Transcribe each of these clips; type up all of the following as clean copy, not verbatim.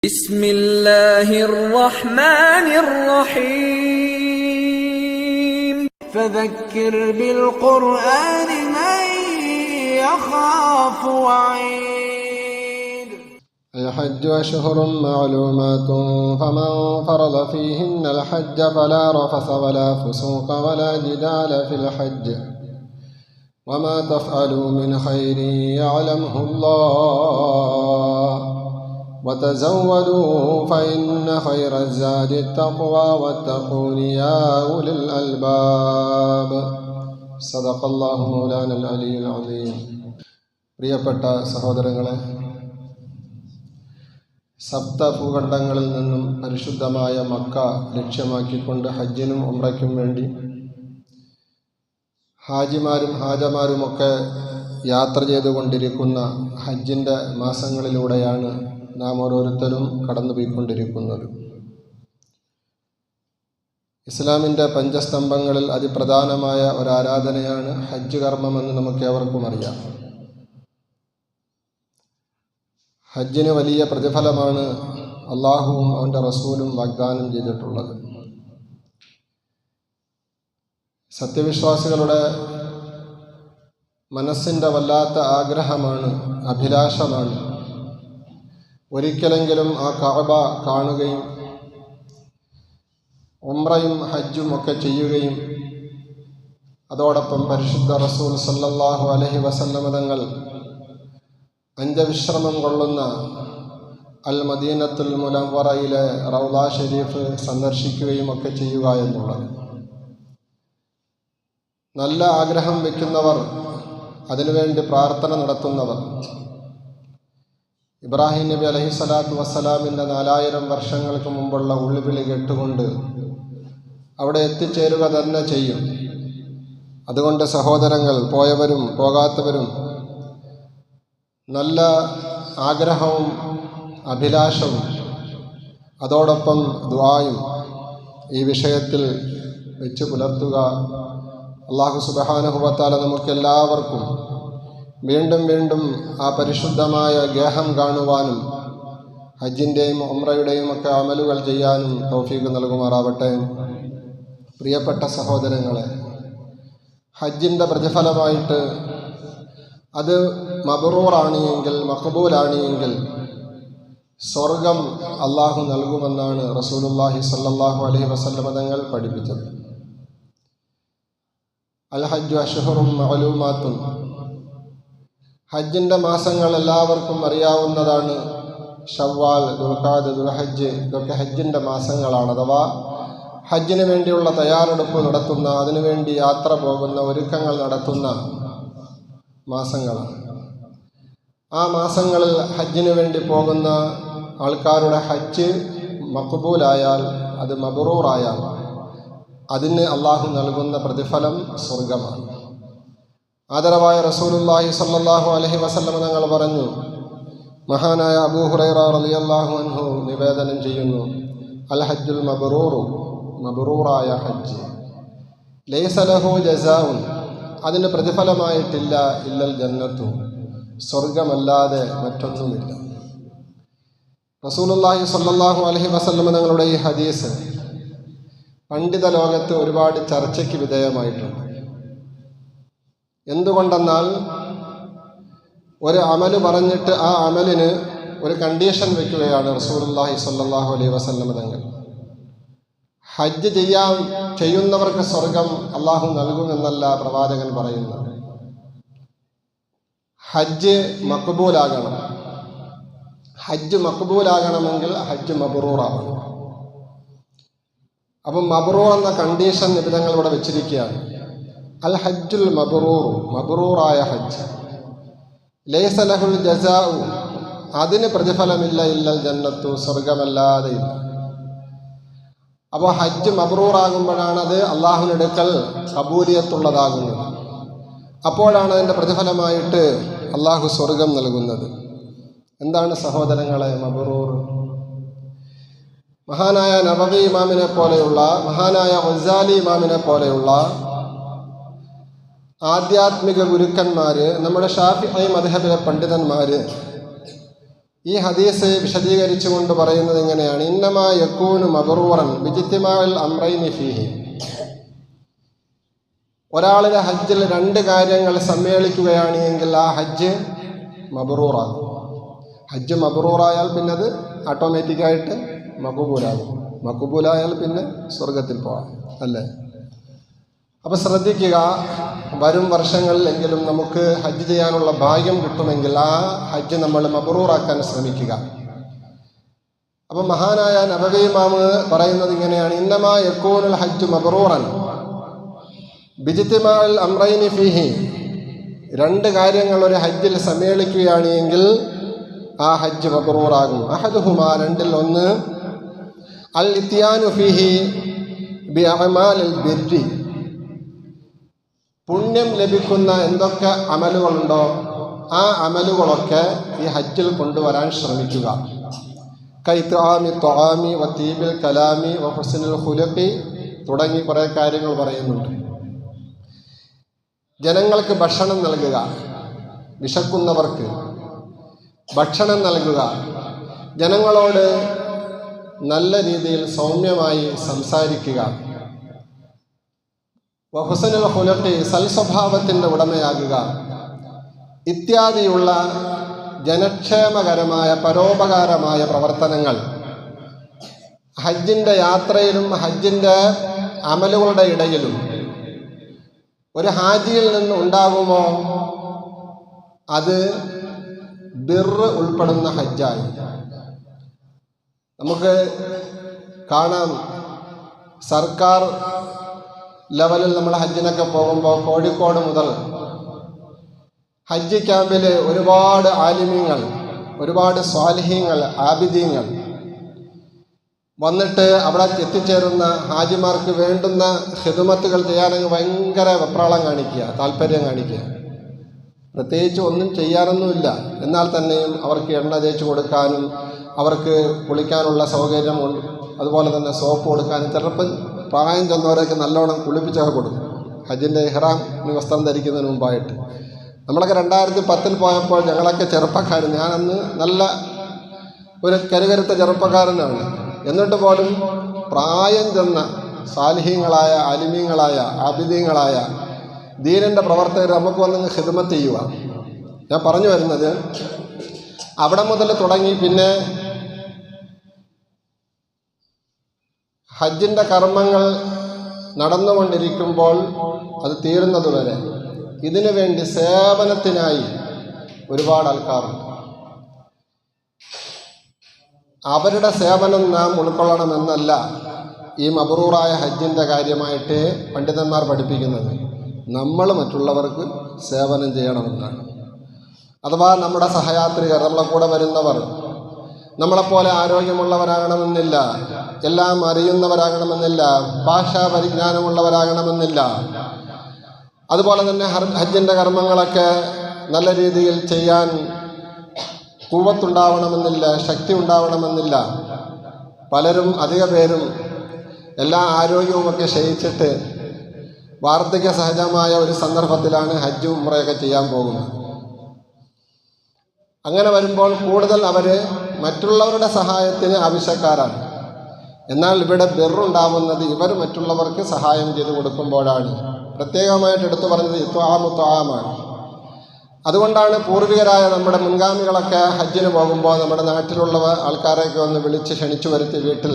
بسم الله الرحمن الرحيم فذكر بالقرآن من يخاف وعيد. الحج أشهر معلومات فمن فرض فيهن الحج فلا رفث ولا فسوق ولا جدال في الحج وما تفعلوا من خير يعلمه الله وتزودوا فإن خير الزاد التقوى واتقون يا أولي الألباب. صدق الله مولانا العلي العظيم. പ്രിയപ്പെട്ട സഹോദരങ്ങളെ, സപ്തഭൂഖണ്ഡങ്ങളിൽ നിന്നും പരിശുദ്ധമായ മക്ക ലക്ഷ്യമാക്കിക്കൊണ്ട് ഹജ്ജിനും ഉംറയ്ക്കും വേണ്ടി ഹാജിമാരും ഹാജമാരുമൊക്കെ യാത്ര ചെയ്തുകൊണ്ടിരിക്കുന്ന ഹജ്ജിൻ്റെ മാസങ്ങളിലൂടെയാണ് നാം ഓരോരുത്തരും കടന്നുപോയിക്കൊണ്ടിരിക്കുന്നത്. ഇസ്ലാമിൻ്റെ പഞ്ചസ്തംഭങ്ങളിൽ അതിപ്രധാനമായ ഒരാരാധനയാണ് ഹജ്ജ് കർമ്മമെന്ന് നമുക്ക് ഏവർക്കും അറിയാം. ഹജ്ജിന് വലിയ പ്രതിഫലമാണ് അള്ളാഹുവും അവൻ്റെ റസൂലും വാഗ്ദാനം ചെയ്തിട്ടുള്ളത്. സത്യവിശ്വാസികളുടെ മനസ്സിൻ്റെ വല്ലാത്ത ആഗ്രഹമാണ്, അഭിലാഷമാണ് ഒരിക്കലെങ്കിലും ആ കഅബ കാണുകയും ഉംറയും ഹജ്ജും ഒക്കെ ചെയ്യുകയും അതോടൊപ്പം പരിശുദ്ധ റസൂൽ സല്ലല്ലാഹു അലൈഹി വസല്ലമ തങ്ങൾ അന്ത്യവിശ്രമം കൊള്ളുന്ന അൽ മദീനത്തുൽ മുനവ്വറയിലെ റൗള ഷരീഫ് സന്ദർശിക്കുകയും ഒക്കെ ചെയ്യുക എന്നുള്ളത്. നല്ല ആഗ്രഹം വയ്ക്കുന്നവർ, അതിനുവേണ്ടി പ്രാർത്ഥന നടത്തുന്നവർ, ഇബ്രാഹിം നബി അലൈഹി സ്വലാത്തു വസ്സലാമിൻ്റെ 4000 വർഷങ്ങൾക്ക് മുമ്പുള്ള ഉള്ളിവിളി കേട്ടുകൊണ്ട് അവിടെ എത്തിച്ചേരുക തന്നെ ചെയ്യും. അതുകൊണ്ട് സഹോദരങ്ങൾ, പോയവരും പോകാത്തവരും നല്ല ആഗ്രഹവും അഭിലാഷവും അതോടൊപ്പം ദുആയും ഈ വിഷയത്തിൽ വെച്ച് പുലർത്തുക. അല്ലാഹു സുബ്ഹാനഹു വ തആല നമുക്കെല്ലാവർക്കും വീണ്ടും വീണ്ടും ആ പരിശുദ്ധമായ ഗേഹം കാണുവാനും ഹജ്ജിൻ്റെയും ഉംറയുടെയും ഒക്കെ അമലുകൾ ചെയ്യാനും തൗഫീഖ് നൽകുമാറാവട്ടെ. പ്രിയപ്പെട്ട സഹോദരങ്ങളെ, ഹജ്ജിൻ്റെ പ്രതിഫലമായിട്ട് അത് മബ്റൂറാണ് എങ്കിൽ, മഖ്ബൂലാണ് എങ്കിൽ സ്വർഗം അള്ളാഹു നൽകുമെന്നാണ് റസൂലുള്ളാഹി സ്വല്ലല്ലാഹു അലൈഹി വസല്ലമ തങ്ങൾ പഠിപ്പിച്ചത്. അൽ ഹജ്ജു അശ്ഹുറും മഅലൂമാത്തുൻ. ഹജ്ജിൻ്റെ മാസങ്ങൾ എല്ലാവർക്കും അറിയാവുന്നതാണ്. ഷവ്വാൽ, ദുൽഖഅദ, ദുൽഹജ്ജ് ഇതൊക്കെ ഹജ്ജിൻ്റെ മാസങ്ങളാണ്. അഥവാ ഹജ്ജിന് വേണ്ടിയുള്ള തയ്യാറെടുപ്പ് നടത്തുന്ന, അതിനുവേണ്ടി യാത്ര പോകുന്ന, ഒരുക്കങ്ങൾ നടത്തുന്ന മാസങ്ങളാണ്. ആ മാസങ്ങളിൽ ഹജ്ജിന് വേണ്ടി പോകുന്ന ആൾക്കാരുടെ ഹജ്ജ് മഖ്ബൂലായാൽ, അത് മബ്റൂറായാൽ അതിന് അള്ളാഹു നൽകുന്ന പ്രതിഫലം സ്വർഗമാണ്. ആദരവായ റസൂലുള്ളാഹി സ്വല്ലല്ലാഹു അലൈഹി വസല്ലമ തങ്ങൾ പറഞ്ഞു, മഹാനായ അബൂ ഹുറൈറ റളിയല്ലാഹു അൻഹു നിവേദനം ചെയ്യുന്നു, അൽ ഹജ്ജുൽ മബ്റൂറു, മബ്റൂറായ ഹജ്ജ്, ലൈസ ലഹു ജസാഉൻ, അതിന് പ്രതിഫലമായിട്ടില്ല, ഇല്ലൽ ജന്നത്തു, സ്വർഗമല്ലാതെ മറ്റൊന്നുമില്ല. റസൂലുള്ളാഹി സ്വല്ലല്ലാഹു അലൈഹി വസല്ലമ തങ്ങളുടെ ഈ ഹദീസ് പണ്ഡിത ലോകത്ത് ഒരുപാട് ചർച്ചയ്ക്ക് വിധേയമായിട്ടുണ്ട്. എന്തുകൊണ്ടെന്നാൽ ഒരു അമല് പറഞ്ഞിട്ട് ആ അമലിന് ഒരു കണ്ടീഷൻ വെക്കുകയാണ് റസൂലുള്ളാഹി സ്വല്ലല്ലാഹു അലൈഹി വസല്ലമ തങ്ങൾ. ഹജ്ജ് ചെയ്യുന്നവർക്ക് സ്വർഗം അള്ളാഹു നൽകുമെന്നല്ല പ്രവാചകൻ പറയുന്നത്. ഹജ്ജ് മഖ്ബൂലാകണം. ഹജ്ജ് മഖ്ബൂലാകണമെങ്കിൽ ഹജ്ജ് മബ്റൂറാവണം. അപ്പം മബ്റൂർ എന്ന കണ്ടീഷൻ നിബിധങ്ങൾ ഇവിടെ വെച്ചിരിക്കുകയാണ്. അൽ ഹജ്ജുൽ മബ്റൂർ, മബ്റൂറായ ഹജ്ജ്, ലൈസ ലഹുൽ ജസാഉ, അതിന് പ്രതിഫലമില്ല, ഇല്ലൽ ജന്നത്തു, സ്വർഗമല്ലാതെ ഇല്ല. അപ്പോൾ ഹജ്ജ് മബ്റൂറാകുമ്പോഴാണ് അത് അള്ളാഹുവിൻ്റെ അടുക്കൽ ഖബൂലിയത്തുള്ളതാകുന്നത്. അപ്പോഴാണ് അതിൻ്റെ പ്രതിഫലമായിട്ട് അള്ളാഹു സ്വർഗം നൽകുന്നത്. എന്താണ് സഹോദരങ്ങളെ മബ്റൂർ? മഹാനായ നബവി ഇമാമിനെ പോലെയുള്ള, മഹാനായ ഗസാലി ഇമാമിനെ പോലെയുള്ള ആധ്യാത്മിക ഗുരുക്കന്മാർ, നമ്മുടെ ഷാഫിഈ മദ്ഹബിലെ പണ്ഡിതന്മാർ ഈ ഹദീസ് വിശദീകരിച്ചുകൊണ്ട് പറയുന്നത് ഇങ്ങനെയാണ്: ഇന്നമാ യകൂനു മബ്റൂറൻ ബിജിത്തിമാഇൽ അംറൈനി ഫീഹി. ഒരാളുടെ ഹജ്ജിൽ രണ്ട് കാര്യങ്ങൾ സമ്മേളിക്കുകയാണ് എങ്കിൽ ആ ഹജ്ജ് മബ്റൂറാകും. ഹജ്ജ് മബ്റൂറായാൽ പിന്നെ അത് ഓട്ടോമാറ്റിക്കായിട്ട് മഖ്ബൂലാകും. മഖ്ബൂലായാൽ പിന്നെ സ്വർഗത്തിൽ പോകാം, അല്ലേ? അപ്പോൾ ശ്രദ്ധിക്കുക, വരും വർഷങ്ങളിലെങ്കിലും നമുക്ക് ഹജ്ജ് ചെയ്യാനുള്ള ഭാഗ്യം കിട്ടുമെങ്കിൽ ആ ഹജ്ജ് നമ്മൾ മബ്റൂറാക്കാൻ ശ്രമിക്കുക. അപ്പം മഹാനായ നബവി ഇമാമ് പറയുന്നത് ഇങ്ങനെയാണ്: ഇന്നമാ യകൂനുൽ ഹജ്ജ് മബ്റൂറൻ ബിജിത്തിമാഇൽ അംറൈനി ഫീഹി. രണ്ട് കാര്യങ്ങൾ ഒരു ഹജ്ജിൽ സമ്മേളിക്കുകയാണ് എങ്കിൽ ആ ഹജ്ജ് മബ്റൂറാകും. അഹദുഹുമാ, രണ്ടിൽ ഒന്ന്, അൽ ഇത്യാനു ഫീഹി ബി അഅമാലിൽ ബിർരി. പുണ്യം ലഭിക്കുന്ന എന്തൊക്കെ അമലുകളുണ്ടോ ആ അമലുകളൊക്കെ ഈ ഹജ്ജിൽ കൊണ്ടുവരാൻ ശ്രമിക്കുക. കൈത്ആമി ത്വആമി വതീബിൽ കലാമി വഹുസ്നുൽ ഖുലുഖി തുടങ്ങി കുറേ കാര്യങ്ങൾ പറയുന്നുണ്ട്. ജനങ്ങൾക്ക് ഭക്ഷണം നൽകുക, വിശക്കുന്നവർക്ക് ഭക്ഷണം നൽകുക, ജനങ്ങളോട് നല്ല രീതിയിൽ സൗമ്യമായി സംസാരിക്കുക, വഹുസ്നുൽ ഖുലുഖി സൽസ്വഭാവത്തിൻ്റെ ഉടമയാകുക ഇത്യാദിയുള്ള ജനക്ഷേമകരമായ പരോപകാരമായ പ്രവർത്തനങ്ങൾ ഹജ്ജിൻ്റെ യാത്രയിലും ഹജ്ജിൻ്റെ അമലുകളുടെ ഇടയിലും ഒരു ഹാജിയിൽ നിന്ന് ഉണ്ടാകുമോ അത് ബിർറ് ഉൾപ്പെടുന്ന ഹജ്ജായി. നമുക്ക് കാണാം, സർക്കാർ ലെവലിൽ നമ്മൾ ഹജ്ജിനൊക്കെ പോകുമ്പോൾ കോഴിക്കോട് മുതൽ ഹജ്ജ് ക്യാമ്പിൽ ഒരുപാട് ആലിമീങ്ങൾ, ഒരുപാട് സ്വാലിഹീങ്ങൾ, ആബിദീങ്ങൾ വന്നിട്ട് അവിടെ എത്തിച്ചേരുന്ന ഹാജിമാർക്ക് വേണ്ടുന്ന ഖിദ്മത്തുകൾ ചെയ്യാനങ്ങ് ഭയങ്കര വെപ്രാളം കാണിക്കുക, താല്പര്യം കാണിക്കുക. പ്രത്യേകിച്ച് ഒന്നും ചെയ്യാനൊന്നുമില്ല, എന്നാൽ തന്നെയും അവർക്ക് എണ്ണ തേച്ച് കൊടുക്കാനും അവർക്ക് കുളിക്കാനുള്ള സൗകര്യം, അതുപോലെ തന്നെ സോപ്പ് കൊടുക്കാനും, ചിലപ്പോൾ പ്രായം ചെന്നവരൊക്കെ നല്ലോണം കുളിപ്പിച്ചൊക്കെ കൊടുക്കും ഹജ്ജിൻ്റെ ഇഹ്റാം വസ്ത്രം ധരിക്കുന്നതിന് മുമ്പായിട്ട്. നമ്മളൊക്കെ 2010 പോയപ്പോൾ ഞങ്ങളൊക്കെ ചെറുപ്പക്കാർ, ഞാനന്ന് നല്ല ഒരു കരുകരുത്ത ചെറുപ്പക്കാരനാണ്, എന്നിട്ട് പോലും പ്രായം ചെന്ന സാലിഹീങ്ങളായ ആലിമീങ്ങളായ ആബിദീങ്ങളായ ദീനിൻ്റെ പ്രവർത്തകർ നമുക്ക് വന്ന് ഖിദ്മത്ത് ചെയ്യുക. ഞാൻ പറഞ്ഞു വരുന്നത്, അവിടെ മുതൽ തുടങ്ങി പിന്നെ ഹജ്ജിൻ്റെ കർമ്മങ്ങൾ നടന്നുകൊണ്ടിരിക്കുമ്പോൾ അത് തീരുന്നതുവരെ ഇതിനു വേണ്ടി സേവനത്തിനായി ഒരുപാട് ആൾക്കാരുണ്ട്. അവരുടെ സേവനം നാം ഉൾക്കൊള്ളണമെന്നല്ല ഈ മബ്റൂറായ ഹജ്ജിൻ്റെ കാര്യമായിട്ട് പണ്ഡിതന്മാർ പഠിപ്പിക്കുന്നത്. നമ്മൾ മറ്റുള്ളവർക്ക് സേവനം ചെയ്യണമെന്നാണ്. അഥവാ നമ്മുടെ സഹയാത്രികർ, നമ്മളെ കൂടെ വരുന്നവർ നമ്മളെപ്പോലെ ആരോഗ്യമുള്ളവരാകണമെന്നില്ല, എല്ലാം അറിയുന്നവരാകണമെന്നില്ല, ഭാഷാ പരിജ്ഞാനമുള്ളവരാകണമെന്നില്ല. അതുപോലെ തന്നെ ഹജ്ജിൻ്റെ കർമ്മങ്ങളൊക്കെ നല്ല രീതിയിൽ ചെയ്യാൻ ഖുവ്വത്തുണ്ടാവണമെന്നില്ല, ശക്തി ഉണ്ടാവണമെന്നില്ല. പലരും, അധിക പേരും എല്ലാ ആരോഗ്യവുമൊക്കെ ക്ഷയിച്ചിട്ട് വാർദ്ധക്യ സഹജമായ ഒരു സന്ദർഭത്തിലാണ് ഹജ്ജും ഉംറയൊക്കെ ചെയ്യാൻ പോകുന്നത്. അങ്ങനെ വരുമ്പോൾ കൂടുതൽ അവർ മറ്റുള്ളവരുടെ സഹായത്തിന് ആവശ്യക്കാരാണ്. എന്നാൽ ഇവിടെ ബിർറുണ്ടാവുന്നത് ഇവർ മറ്റുള്ളവർക്ക് സഹായം ചെയ്തു കൊടുക്കുമ്പോഴാണ്. പ്രത്യേകമായിട്ട് എടുത്തു പറഞ്ഞത് ഇത്വാമു ത്വാമാണ്. അതുകൊണ്ടാണ് പൂർവികരായ നമ്മുടെ മുൻഗാമികളൊക്കെ ഹജ്ജിന് പോകുമ്പോൾ നമ്മുടെ നാട്ടിലുള്ള ആൾക്കാരെയൊക്കെ ഒന്ന് വിളിച്ച് ക്ഷണിച്ചു വരുത്തി വീട്ടിൽ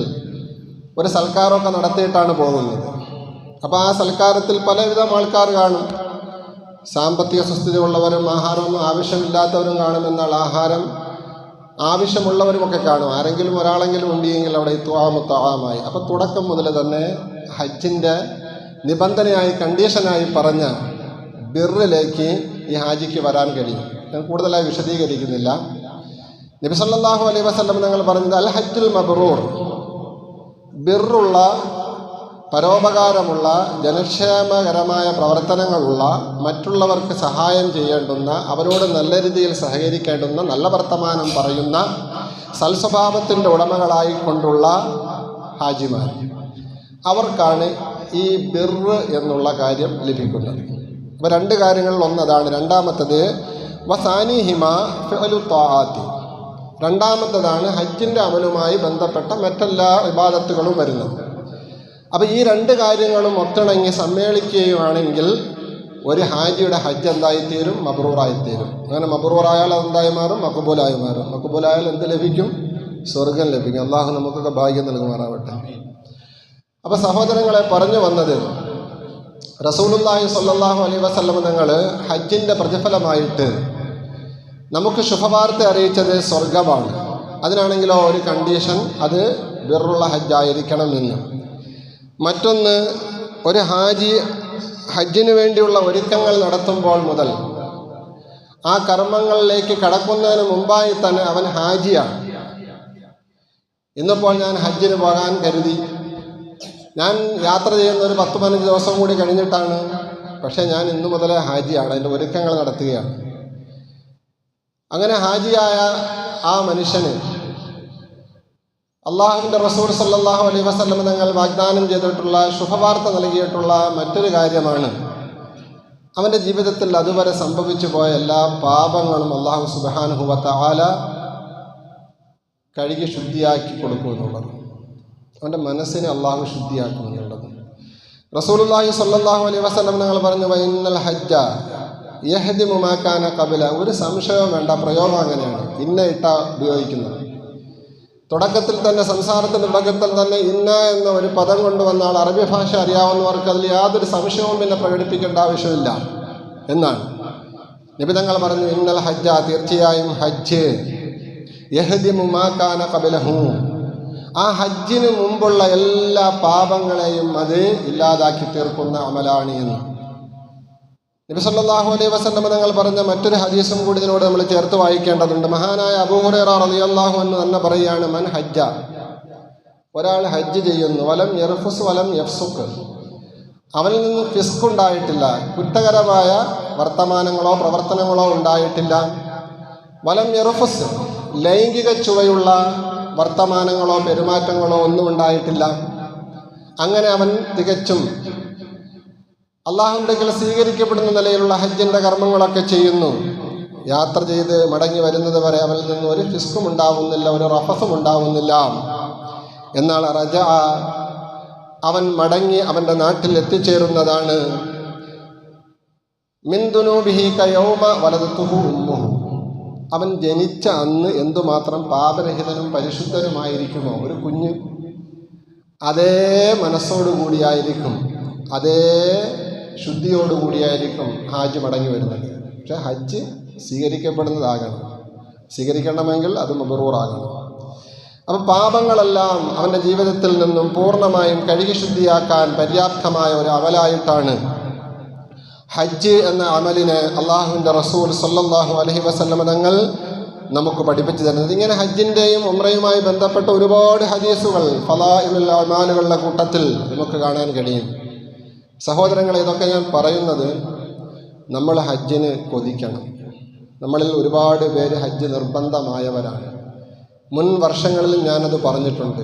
ഒരു സൽക്കാരമൊക്കെ നടത്തിയിട്ടാണ് പോകുന്നത്. അപ്പോൾ ആ സൽക്കാരത്തിൽ പലവിധം ആൾക്കാർ കാണും. സാമ്പത്തിക സുസ്ഥിതി ഉള്ളവരും ആഹാരമൊന്നും ആവശ്യമില്ലാത്തവരും കാണുമെന്നാൽ ആഹാരം ആവശ്യമുള്ളവരുമൊക്കെ കാണും. ആരെങ്കിലും ഒരാളെങ്കിലും ഉണ്ടെങ്കിൽ അവിടെ ത്വാമുത്താമായി. അപ്പോൾ തുടക്കം മുതൽ തന്നെ ഹജ്ജിൻ്റെ നിബന്ധനയായി, കണ്ടീഷനായി പറഞ്ഞ ബിർറിലേക്ക് ഈ ഹാജിക്ക് വരാൻ കഴിയും. ഞാൻ കൂടുതലായി വിശദീകരിക്കുന്നില്ല. നബി സല്ലല്ലാഹു അലൈഹി വസല്ലം ഞങ്ങൾ പറഞ്ഞത് അൽ ഹജ്ജുൽ മബ്റൂർ, ബിർറുള്ള, പരോപകാരമുള്ള, ജനക്ഷേമകരമായ പ്രവർത്തനങ്ങളുള്ള, മറ്റുള്ളവർക്ക് സഹായം ചെയ്യേണ്ടുന്ന, അവരോട് നല്ല രീതിയിൽ സഹകരിക്കേണ്ടുന്ന, നല്ല വർത്തമാനം പറയുന്ന, സൽസ്വഭാവത്തിൻ്റെ ഉടമകളായി കൊണ്ടുള്ള ഹാജിമാർ, അവർക്കാണ് ഈ ബിർറ് എന്നുള്ള കാര്യം ലഭിക്കുന്നത്. അപ്പോൾ രണ്ട് കാര്യങ്ങളിൽ ഒന്നതാണ്. രണ്ടാമത്തത് വസാനിഹിമ ഫിഅലു ത്വാഅത്തി, രണ്ടാമത്തതാണ് ഹജ്ജിൻ്റെ അമലുമായി ബന്ധപ്പെട്ട മറ്റെല്ലാ ഇബാദത്തുകളും വരുന്നത്. അപ്പോൾ ഈ രണ്ട് കാര്യങ്ങളും ഒത്തിണങ്ങി സമ്മേളിക്കുകയുമാണെങ്കിൽ ഒരു ഹാജിയുടെ ഹജ്ജ് എന്തായിത്തീരും? മബ്രൂറായിത്തീരും. അങ്ങനെ മബ്രൂറായാൽ അതെന്തായി മാറും? മഖബൂലായി മാറും. മഖബൂലായാൽ എന്ത് ലഭിക്കും? സ്വർഗം ലഭിക്കും. അള്ളാഹു നമുക്കൊക്കെ ഭാഗ്യം നൽകുമാറാവട്ടെ. അപ്പോൾ സഹോദരങ്ങളെ, പറഞ്ഞു വന്നത്, റസൂലുള്ളാഹി സ്വല്ലല്ലാഹു അലൈഹി വസല്ലം തങ്ങൾ ഹജ്ജിൻ്റെ പ്രതിഫലമായിട്ട് നമുക്ക് ശുഭവാർത്ത അറിയിച്ചത് സ്വർഗമാണ്. അതിനാണെങ്കിലോ ഒരു കണ്ടീഷൻ, അത് ബിറുള്ള ഹജ്ജായിരിക്കണം എന്ന്. മറ്റൊന്ന്, ഒരു ഹാജി ഹജ്ജിന് വേണ്ടിയുള്ള ഒരുക്കങ്ങൾ നടത്തുമ്പോൾ മുതൽ ആ കർമ്മങ്ങളിലേക്ക് കടക്കുന്നതിന് മുമ്പായി തന്നെ അവൻ ഹാജിയാണ്. ഇന്നിപ്പോൾ ഞാൻ ഹജ്ജിന് പോകാൻ കരുതി, ഞാൻ യാത്ര ചെയ്യുന്ന ഒരു 10-15 ദിവസം കൂടി കഴിഞ്ഞിട്ടാണ്, പക്ഷേ ഞാൻ ഇന്നു മുതലേ ഹാജിയാണ്, അതിൻ്റെ ഒരുക്കങ്ങൾ നടത്തുകയാണ്. അങ്ങനെ ഹാജിയായ ആ മനുഷ്യന് അള്ളാഹുവിൻ്റെ റസൂൽ സല്ലല്ലാഹു അലൈഹി വസല്ലം തങ്ങൾ വാഗ്ദാനം ചെയ്തിട്ടുള്ള ശുഭവാർത്ത നൽകിയിട്ടുള്ള മറ്റൊരു കാര്യമാണ്, അവൻ്റെ ജീവിതത്തിൽ അതുവരെ സംഭവിച്ചു പോയ എല്ലാ പാപങ്ങളും അള്ളാഹു സുബ്ഹാനഹു വ തആല കഴുകി ശുദ്ധിയാക്കി കൊടുക്കുമെന്നുള്ളത്. അവൻ്റെ മനസ്സിനെ അള്ളാഹു ശുദ്ധിയാക്കുമെന്നുള്ളത്. റസൂലുള്ളാഹി സ്വല്ലല്ലാഹു അലൈഹി വസല്ലം തങ്ങൾ പറഞ്ഞു, വഇന്നൽ ഹജ്ജ യഹ്ദിമു മാ കാന ഖബല. ഒരു സംശയവും വേണ്ട, പ്രയോഗം അങ്ങനെയാണ്, ഇന്ന ഇട്ട ഉപയോഗിക്കുന്നത്. തുടക്കത്തിൽ തന്നെ, സംസാരത്തിൻ്റെ തുടക്കത്തിൽ തന്നെ ഇന്ന എന്ന ഒരു പദം കൊണ്ടുവന്നാൽ അറബി ഭാഷ അറിയാവുന്നവർക്ക് അതിൽ യാതൊരു സംശയവും പിന്നെ പ്രകടിപ്പിക്കേണ്ട ആവശ്യമില്ല എന്നാണ്. നബി തങ്ങൾ പറഞ്ഞു, ഇന്നൽ ഹജ്ജ, തീർച്ചയായും ഹജ്ജ്, യഹ്ദിമു മാ കാന ഖബലഹു, ആ ഹജ്ജിന് മുമ്പുള്ള എല്ലാ പാപങ്ങളെയും അത് ഇല്ലാതാക്കി തീർക്കുന്ന അമലാണ് എന്ന് നബി സല്ലല്ലാഹു അലൈഹി വസല്ലം തങ്ങൾ പറഞ്ഞ മറ്റൊരു ഹദീസും കൂടി ഇതിനോട് നമ്മൾ ചേർത്ത് വായിക്കേണ്ടതുണ്ട്. മഹാനായ അബൂ ഹുറൈറ റളിയല്ലാഹു അൻഹു തന്നെ പറയുകയാണ്, മൻ ഹജ്ജ, ഒരാൾ ഹജ്ജ് ചെയ്യുന്നു, വലം യർഫുസ് വലം യഫ്സുഖ്, അവനിൽ നിന്ന് ഫിസ്ക് ഉണ്ടായിട്ടില്ല, കുറ്റകരമായ വർത്തമാനങ്ങളോ പ്രവർത്തനങ്ങളോ ഉണ്ടായിട്ടില്ല, വലം യർഫുസ്, ലൈംഗിക ചുവയുള്ള വർത്തമാനങ്ങളോ പെരുമാറ്റങ്ങളോ ഒന്നും ഉണ്ടായിട്ടില്ല, അങ്ങനെ അവൻ തികച്ചും അള്ളാഹുവിൻ്റെ സ്വീകരിക്കപ്പെടുന്ന നിലയിലുള്ള ഹജ്ജിൻ്റെ കർമ്മങ്ങളൊക്കെ ചെയ്യുന്നു, യാത്ര ചെയ്ത് മടങ്ങി വരുന്നത് വരെ അവനിൽ നിന്ന് ഒരു ഫിസ്കും ഉണ്ടാവുന്നില്ല, ഒരു റഫസും ഉണ്ടാവുന്നില്ല. എന്നാൽ റജ, അവൻ മടങ്ങി അവൻ്റെ നാട്ടിൽ എത്തിച്ചേരുന്നതാണ്, മിൻ ദുനൂബിഹി കയൗമ വലദതുഹു ഉമ്മുഹു, അവൻ ജനിച്ച അന്ന് എന്തുമാത്രം പാപരഹിതനും പരിശുദ്ധനുമായിരിക്കുമോ ഒരു കുഞ്ഞ്, അതേ മനസ്സോടുകൂടിയായിരിക്കും, അതേ ശുദ്ധിയോടുകൂടിയായിരിക്കും ഹാജ് മടങ്ങി വരുന്നത്. പക്ഷെ ഹജ്ജ് സ്വീകരിക്കപ്പെടുന്നതാകണം, സ്വീകരിക്കണമെങ്കിൽ അത് മബ്റൂറാകണം. അപ്പം പാപങ്ങളെല്ലാം അവൻ്റെ ജീവിതത്തിൽ നിന്നും പൂർണ്ണമായും കഴുകി ശുദ്ധിയാക്കാൻ പര്യാപ്തമായ ഒരു അമലായിട്ടാണ് ഹജ്ജ് എന്ന അമലിനെ അള്ളാഹുവിൻ്റെ റസൂൽ സല്ലല്ലാഹു അലൈഹി വസല്ലം തങ്ങൾ നമുക്ക് പഠിപ്പിച്ചു തരുന്നത്. ഇങ്ങനെ ഹജ്ജിൻ്റെയും ഉംറയുമായി ബന്ധപ്പെട്ട ഒരുപാട് ഹദീസുകൾ ഫളാഇലുൽ അമാലുകളുടെ കൂട്ടത്തിൽ നമുക്ക് കാണാൻ കഴിയും. സഹോദരങ്ങളെ, ഇതൊക്കെ ഞാൻ പറയുന്നത് നമ്മൾ ഹജ്ജിന് കൊതിക്കണം. നമ്മളിൽ ഒരുപാട് പേര് ഹജ്ജ് നിർബന്ധമായവരാണ്. മുൻ വർഷങ്ങളിൽ ഞാനത് പറഞ്ഞിട്ടുണ്ട്.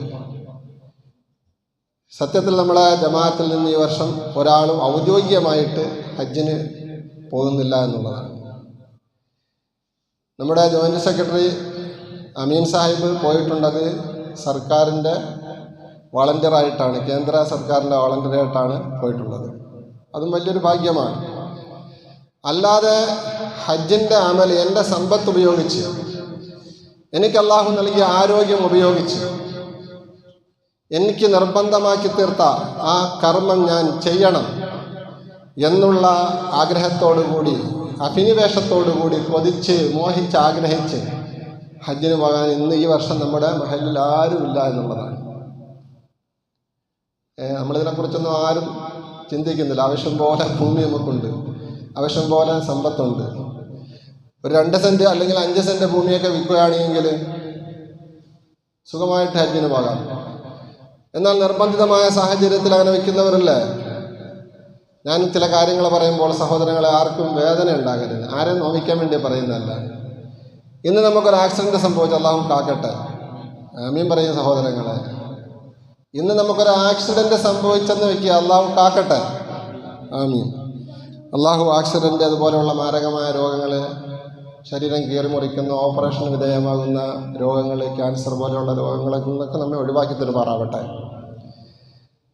സത്യത്തിൽ നമ്മളെ ജമാഅത്തിൽ നിന്ന് ഈ വർഷം ഒരാളും ഔദ്യോഗികമായിട്ട് ഹജ്ജിന് പോകുന്നില്ല എന്നുള്ളതാണ്. നമ്മുടെ ജോയിൻറ്റ് സെക്രട്ടറി അമീൻ സാഹിബ് പോയിട്ടുണ്ടത് സർക്കാരിൻ്റെ വളണ്ടിയറായിട്ടാണ്, കേന്ദ്ര സർക്കാരിൻ്റെ വളണ്ടിയറായിട്ടാണ് പോയിട്ടുള്ളത്. അതും വലിയൊരു ഭാഗ്യമാണ്. അല്ലാതെ ഹജ്ജിൻ്റെ അമൽ എൻ്റെ സമ്പത്ത് ഉപയോഗിച്ച്, എനിക്ക് അള്ളാഹു നൽകിയ ആരോഗ്യം ഉപയോഗിച്ച്, എനിക്ക് നിർബന്ധമാക്കി തീർത്ത ആ കർമ്മം ഞാൻ ചെയ്യണം എന്നുള്ള ആഗ്രഹത്തോടുകൂടി, അഭിനിവേശത്തോടുകൂടി, കൊതിച്ച് മോഹിച്ച് ആഗ്രഹിച്ച് ഹജ്ജിന് പോകാൻ ഇന്ന് ഈ വർഷം നമ്മുടെ മഹലിൽ ആരുമില്ല എന്നുള്ളതാണ്. നമ്മളിതിനെക്കുറിച്ചൊന്നും ആരും ചിന്തിക്കുന്നില്ല. ആവശ്യം പോലെ ഭൂമി നമുക്കുണ്ട്, ആവശ്യം പോലെ സമ്പത്തുണ്ട്. ഒരു 2 സെൻറ്റ് അല്ലെങ്കിൽ 5 സെൻറ്റ് ഭൂമിയൊക്കെ വിൽക്കുകയാണെങ്കിൽ സുഖമായിട്ട് ഹജ്ജിന് പോകാം. എന്നാൽ നിർബന്ധിതമായ സാഹചര്യത്തിൽ അങ്ങനെ വിൽക്കുന്നവരല്ലേ. ഞാൻ ചില കാര്യങ്ങൾ പറയുമ്പോൾ സഹോദരങ്ങളെ ആർക്കും വേദന ഉണ്ടാകരുത്, ആരെയും നോവിക്കാൻ വേണ്ടി പറയുന്നതല്ല. ഇന്ന് നമുക്കൊരു ആക്സിഡൻറ്റ് സംഭവിച്ചു, അള്ളാഹു കാക്കട്ടെ, ആമീൻ പറയും സഹോദരങ്ങളെ. ഇന്ന് നമുക്കൊരു ആക്സിഡൻറ്റ് സംഭവിച്ചെന്ന് വയ്ക്കുക, അള്ളാഹു കാക്കട്ടെ, ആമീൻ. അള്ളാഹു ആക്സിഡൻറ്റ് അതുപോലെയുള്ള മാരകമായ രോഗങ്ങൾ ശരീരം കീറിമുറിക്കുന്ന, ഓപ്പറേഷന് വിധേയമാകുന്ന രോഗങ്ങൾ, ക്യാൻസർ പോലെയുള്ള രോഗങ്ങളിൽ നിന്നൊക്കെ നമ്മെ ഒഴിവാക്കി തരുമാറാവട്ടെ.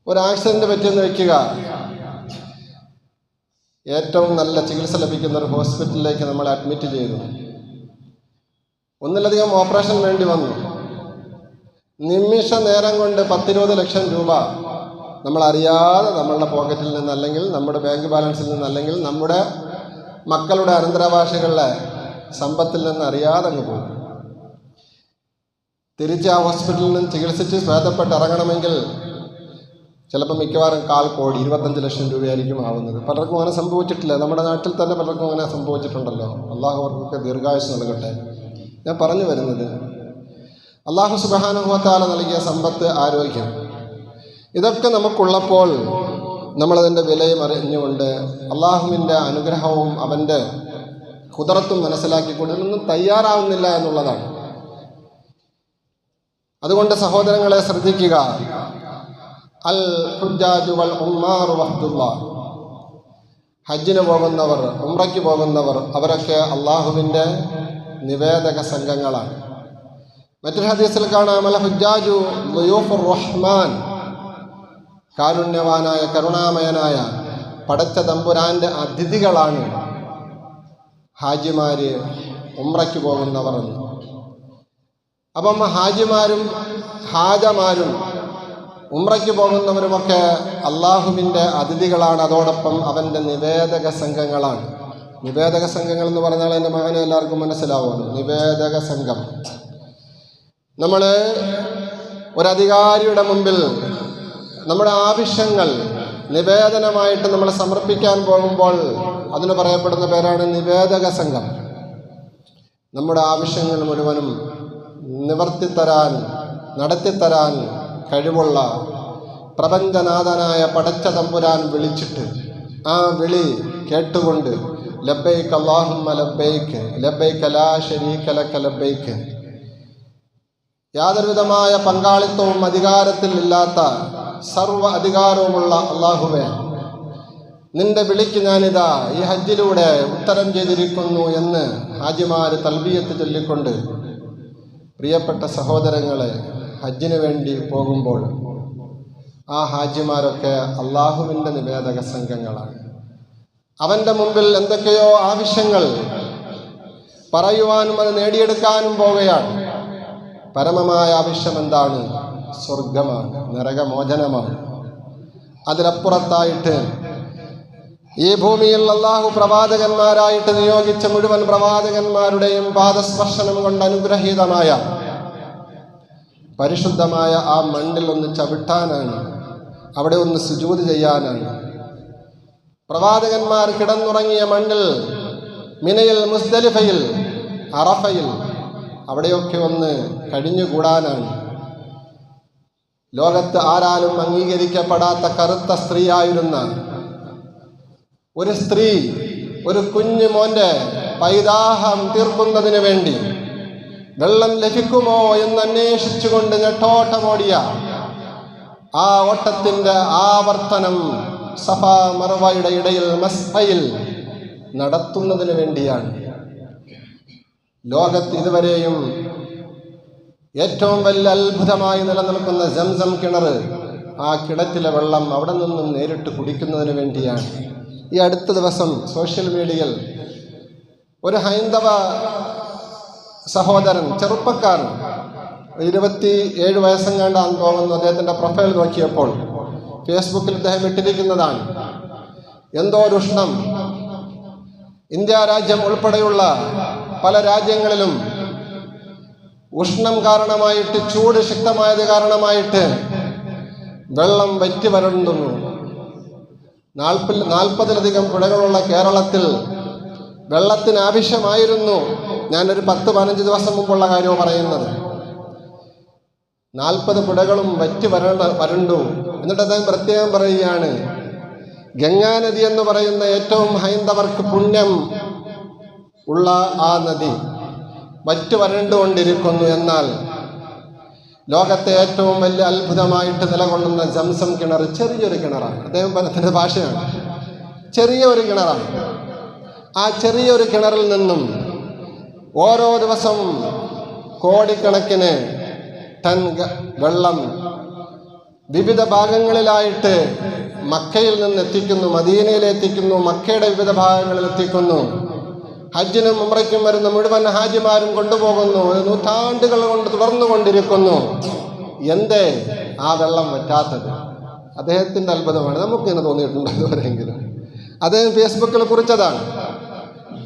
ഒരു ആക്സിഡൻറ്റ് പറ്റിയെന്ന് വയ്ക്കുക, ഏറ്റവും നല്ല ചികിത്സ ലഭിക്കുന്ന ഒരു ഹോസ്പിറ്റലിലേക്ക് നമ്മൾ അഡ്മിറ്റ് ചെയ്തു. ഒന്നിലധികം ഓപ്പറേഷൻ വേണ്ടി വന്നു. നിമിഷ നേരം കൊണ്ട് 10-20 ലക്ഷം രൂപ നമ്മളറിയാതെ നമ്മളുടെ പോക്കറ്റിൽ നിന്ന്, അല്ലെങ്കിൽ നമ്മുടെ ബാങ്ക് ബാലൻസിൽ നിന്ന്, അല്ലെങ്കിൽ നമ്മുടെ മക്കളുടെ അനന്തരാവകാശികളുടെ സമ്പത്തിൽ നിന്ന് അറിയാതെ അങ്ങ് പോകും. തിരിച്ച് ആ ഹോസ്പിറ്റലിൽ നിന്ന് ചികിത്സിച്ച് ഭേദപ്പെട്ട് ഇറങ്ങണമെങ്കിൽ ചിലപ്പോൾ മിക്കവാറും 1/4 കോടി 25 ലക്ഷം രൂപയായിരിക്കും ആവുന്നത്. പലർക്കും അങ്ങനെ സംഭവിച്ചിട്ടില്ല. നമ്മുടെ നാട്ടിൽ തന്നെ പലർക്കും അങ്ങനെ സംഭവിച്ചിട്ടുണ്ടല്ലോ. അള്ളാഹു അവർക്കൊക്കെ ദീർഘായുസ് നൽകട്ടെ. ഞാൻ പറഞ്ഞു വരുന്നത്, അള്ളാഹു സുബ്ഹാനഹു വ തആല നൽകിയ സമ്പത്ത്, ആരോഗ്യം, ഇതൊക്കെ നമുക്കുള്ളപ്പോൾ നമ്മളതിൻ്റെ വിലയും അറിഞ്ഞുകൊണ്ട് അള്ളാഹുവിൻ്റെ അനുഗ്രഹവും അവൻ്റെ ഖുദറത്തും മനസ്സിലാക്കിക്കൊണ്ട് ഇതിനൊന്നും തയ്യാറാവുന്നില്ല എന്നുള്ളതാണ്. അതുകൊണ്ട് സഹോദരങ്ങളെ ശ്രദ്ധിക്കുക. അൽ ഹുജ്ജാജു വൽ ഉമ്മാറു വഹ്ദുല്ലാഹ്, ഹജ്ജിന് പോകുന്നവർ, ഉംറയ്ക്ക് പോകുന്നവർ, അവരൊക്കെ അള്ളാഹുവിൻ്റെ നിവേദക സംഘങ്ങളാണ്. മറ്റൊരു ഹദീസിൽ കാണാം, അൽ ഹുജ്ജാജു ളുയൂഫുർ റഹ്മാൻ, കാരുണ്യവാനായ കരുണാമയനായ പടച്ച തമ്പുരാൻ്റെ അതിഥികളാണ് ഹാജിമാര്, ഉംറയ്ക്ക് പോകുന്നവർ എന്ന്. അപ്പം ഹാജിമാരും ഹാജമാരും ഉംറയ്ക്ക് പോകുന്നവരുമൊക്കെ അള്ളാഹുവിൻ്റെ അതിഥികളാണ്. അതോടൊപ്പം അവൻ്റെ നിവേദക സംഘങ്ങളാണ്. നിവേദക സംഘങ്ങൾ എന്ന് പറഞ്ഞാൽ എൻ്റെ മകന് എല്ലാവർക്കും മനസ്സിലാവുമല്ലോ. നിവേദക സംഘം, നമ്മൾ ഒരധികാരിയുടെ മുമ്പിൽ നമ്മുടെ ആവശ്യങ്ങൾ നിവേദനമായിട്ട് നമ്മൾ സമർപ്പിക്കാൻ പോകുമ്പോൾ അതിന് പറയപ്പെടുന്ന പേരാണ് നിവേദക സംഘം. നമ്മുടെ ആവശ്യങ്ങൾ മുഴുവനും നിവർത്തിത്തരാൻ, നടത്തിത്തരാൻ കഴിവുള്ള പ്രപഞ്ചനാഥനായ പടച്ച തമ്പുരാൻ വിളിച്ചിട്ട് ആ വിളി കേട്ടുകൊണ്ട് ലബ്ബൈക്ക് അല്ലാഹുമ്മ ലബ്ബൈക്ക് ലബ്ബൈക്ക് ലാ ശരീക ലക ലബ്ബൈക്ക്, യാതൊരുവിധമായ പങ്കാളിത്തവും അധികാരത്തിൽ ഇല്ലാത്ത സർവ്വ അധികാരവുമുള്ള അള്ളാഹുവേ, നിന്റെ വിളിക്ക് ഞാനിതാ ഈ ഹജ്ജിലൂടെ ഉത്തരം ചെയ്തിരിക്കുന്നു എന്ന് ഹാജിമാർ തൽബിയത്ത് ചൊല്ലിക്കൊണ്ട്, പ്രിയപ്പെട്ട സഹോദരങ്ങളെ, ഹജ്ജിന് വേണ്ടി പോകുമ്പോൾ ആ ഹാജിമാരൊക്കെ അള്ളാഹുവിൻ്റെ നിവേദക സംഘങ്ങളാണ്. അവൻ്റെ മുമ്പിൽ എന്തൊക്കെയോ ആവശ്യങ്ങൾ പറയുവാനും അത് നേടിയെടുക്കാനും പോവുകയാണ്. പരമമായ ആവശ്യം എന്താണ്? സ്വർഗമാണ്, നരകമോചനമാണ്. അതിലപ്പുറത്തായിട്ട് ഈ ഭൂമിയിൽ അള്ളാഹു പ്രവാചകന്മാരായിട്ട് നിയോഗിച്ച മുഴുവൻ പ്രവാചകന്മാരുടെയും പാദസ്പർശനം കൊണ്ട് അനുഗ്രഹീതമായ പരിശുദ്ധമായ ആ മണ്ണിൽ ഒന്ന് ചവിട്ടാനാണ്, അവിടെ ഒന്ന് സുജൂദ് ചെയ്യാനാണ്. പ്രവാചകന്മാർ കിടന്നുറങ്ങിയ മണ്ണിൽ, മിനയിൽ, മുസ്ദലിഫയിൽ, അറഫയിൽ, അവിടെയൊക്കെ ഒന്ന് കഴിഞ്ഞുകൂടാനാണ്. ലോകത്ത് ആരാലും അംഗീകരിക്കപ്പെടാത്ത കറുത്ത സ്ത്രീയായിരുന്ന ഒരു സ്ത്രീ ഒരു കുഞ്ഞു മോൻ്റെ പൈതാഹം തീർക്കുന്നതിന് വേണ്ടി വെള്ളം ലഭിക്കുമോ എന്ന് അന്വേഷിച്ചുകൊണ്ട് ഞെട്ടോട്ടമോടിയ ആ ഓട്ടത്തിൻ്റെ ആവർത്തനം സഫ മർവയുടെ ഇടയിൽ മസ്അയിൽ നടത്തുന്നതിന് വേണ്ടിയാണ്. ലോകത്ത് ഇതുവരെയും ഏറ്റവും വലിയ അത്ഭുതമായി നിലനിൽക്കുന്ന സംസം കിണർ, ആ കിണറ്റിലെ വെള്ളം അവിടെ നിന്നും നേരിട്ട് കുടിക്കുന്നതിന് വേണ്ടിയാണ്. ഈ അടുത്ത ദിവസം സോഷ്യൽ മീഡിയയിൽ ഒരു ഹൈന്ദവ സഹോദരൻ, ചെറുപ്പക്കാരൻ, 27 വയസ്സെങ്ങാണ്ടാന്ന് തോന്നുന്നു, അദ്ദേഹത്തിൻ്റെ പ്രൊഫൈൽ നോക്കിയപ്പോൾ ഫേസ്ബുക്കിൽ അദ്ദേഹം ഇട്ടിരിക്കുന്നതാണ്. എന്തോ ഒരു ഉഷ്ണം, ഇന്ത്യ രാജ്യം ഉൾപ്പെടെയുള്ള പല രാജ്യങ്ങളിലും ഉഷ്ണം കാരണമായിട്ട്, ചൂട് ശക്തമായത് കാരണമായിട്ട് വെള്ളം വറ്റി വരണ്ടുന്നു. 40-ലധികം പുഴകളുള്ള കേരളത്തിൽ വെള്ളത്തിന് ആവശ്യമായിരുന്നു. ഞാനൊരു 10-15 ദിവസം മുമ്പുള്ള കാര്യവും പറയുന്നത്. 40 പുഴകളും വറ്റി വരണ്ടു. എന്നിട്ട് അദ്ദേഹം പ്രത്യേകം പറയുകയാണ്, ഗംഗാനദി എന്ന് പറയുന്ന ഏറ്റവും ഹൈന്ദവർക്ക് പുണ്യം ഉള്ള ആ നദി വറ്റി വരണ്ടുകൊണ്ടിരിക്കുന്നു. എന്നാൽ ലോകത്തെ ഏറ്റവും വലിയ അത്ഭുതമായിട്ട് നിലകൊള്ളുന്ന സംസം കിണർ ചെറിയൊരു കിണറാണ്. അദ്ദേഹം പറഞ്ഞതിൻ്റെ ഭാഷയാണ്, ചെറിയ ഒരു കിണറാണ്. ആ ചെറിയൊരു കിണറിൽ നിന്നും ഓരോ ദിവസവും കോടിക്കണക്കിന് ടൺ വെള്ളം വിവിധ ഭാഗങ്ങളിലായിട്ട് മക്കയിൽ നിന്ന് എത്തിക്കുന്നു, മദീനയിൽ എത്തിക്കുന്നു, മക്കയുടെ വിവിധ ഭാഗങ്ങളിൽ എത്തിക്കുന്നു. ഹജ്ജിനും ഉംറയ്ക്കും വരുന്ന മുഴുവൻ ഹാജിമാരും കൊണ്ടുപോകുന്നു. നൂറ്റാണ്ടുകൾ കൊണ്ട് തുടർന്നു കൊണ്ടിരിക്കുന്നു. എന്തേ ആ വെള്ളം വറ്റാത്തത്? അദ്ദേഹത്തിൻ്റെ അത്ഭുതമാണ്. നമുക്കിങ്ങനെ തോന്നിയിട്ടുണ്ട് ഇതുവരെയെങ്കിലും. അദ്ദേഹം ഫേസ്ബുക്കിൽ കുറിച്ചതാണ്.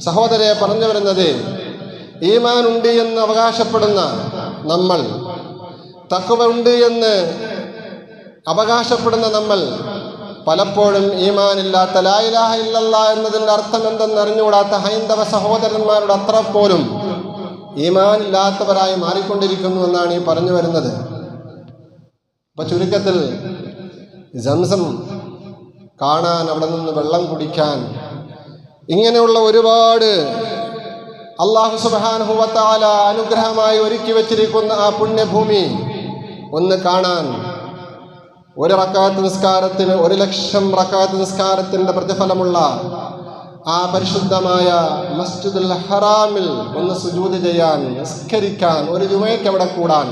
സഹോദരയെ പറഞ്ഞു വരുന്നത്, ഈമാൻ ഉണ്ട് എന്ന് അവകാശപ്പെടുന്ന നമ്മൾ, തഖ്വ ഉണ്ട് എന്ന് അവകാശപ്പെടുന്ന നമ്മൾ പലപ്പോഴും ഈമാനില്ലാത്ത, ലാ ഇലാഹ ഇല്ലല്ലാഹ് എന്നതിൻ്റെ അർത്ഥം എന്തെന്ന് അറിഞ്ഞുകൂടാത്ത ഹൈന്ദവ സഹോദരന്മാരുടെ അത്ര പോലും ഈമാനില്ലാത്തവരായി മാറിക്കൊണ്ടിരിക്കുന്നു എന്നാണ് ഈ പറഞ്ഞു വരുന്നത്. അപ്പോൾ ചുരുക്കത്തിൽ സംസം കാണാൻ, അവിടെ നിന്ന് വെള്ളം കുടിക്കാൻ, ഇങ്ങനെയുള്ള ഒരുപാട് അല്ലാഹു സുബ്ഹാനഹു വ തആല അനുഗ്രഹമായി ഒരുക്കി വച്ചിരിക്കുന്ന ആ പുണ്യഭൂമി ഒന്ന് കാണാൻ, ഒരു റക്അത്ത് നിസ്കാരത്തിന് 1,00,000 റക്അത്ത് നിസ്കാരത്തിൻ്റെ പ്രതിഫലമുള്ള ആ പരിശുദ്ധമായ മസ്ജിദുൽ ഹറാമിൽ ഒന്ന് സുജൂദ് ചെയ്യാൻ, നിസ്കരിക്കാൻ, ഒരു ജുമയ്ക്ക് അവിടെ കൂടാൻ